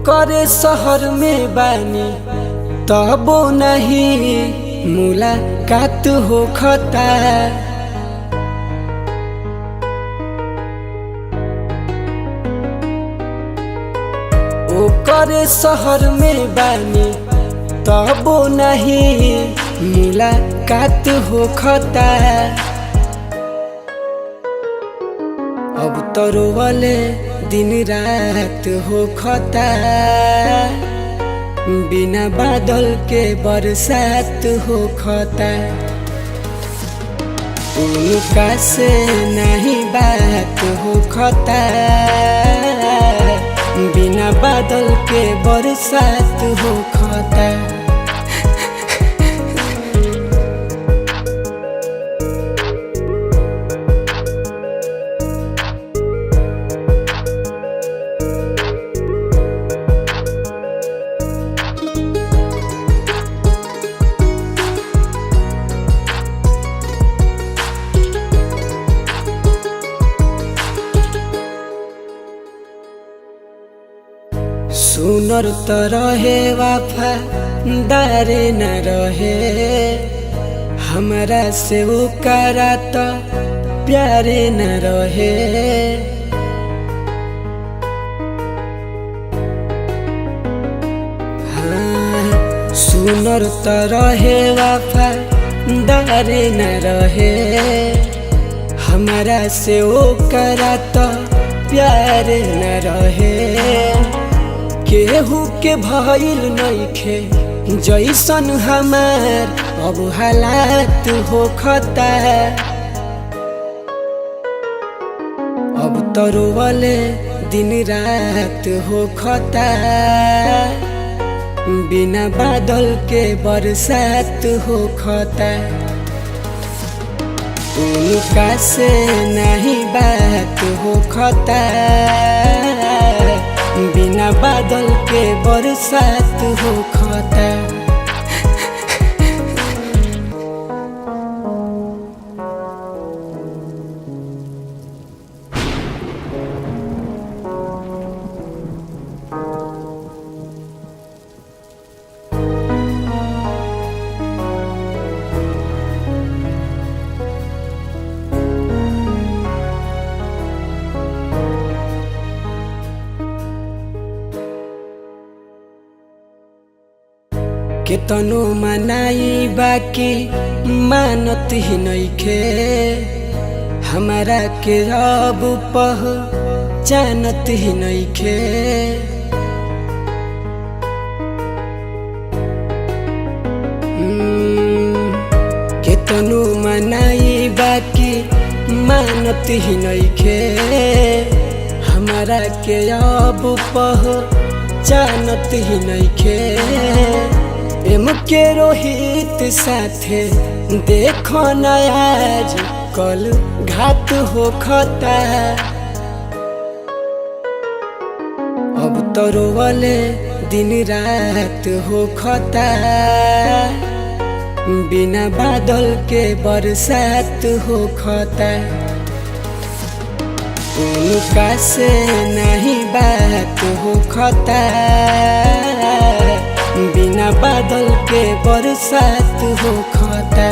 करे शहर में बानी तबो नहीं मुलाकात होखता। ओ करे शहर में बानी तबो नहीं मुलाकात होखता। अब तो रोवले दिन रात होखता, बिना बादल के बरसात होखता। उनका से नहीं बात होखता, बिना बादल के बरसात होखता। सुनर तो रहे वफादार न रहे, हमरा से वो करा तो प्यारे न रहे। हाँ, सुनर तो रहे वफादार न रहे, हमरा से वो करा तो प्यारे न रहे। केहू के भइल नइखे जैसन हमार अब हालात होखता। अब तो रोवले दिन रात होखता, बिना बादल के बरसात होखता। उनका से नहीं बात होखता, बिना बादल के बरसात होखता। केतनो मनाई बाकी मानत ही नइखे, हमारा के रब पहचानत ही नइखे। केतनो मनाई बाकी मानत ही नइखे, हमारा के रब पहचानत ही नइखे। एम के रोहित साथे देखो न आज कल घात होखता। अब तो रोवले दिन रात होखता, बिना बादल के बरसात होखता। उनका से नहीं बात होखता, बिना बादल के बरसात होखता।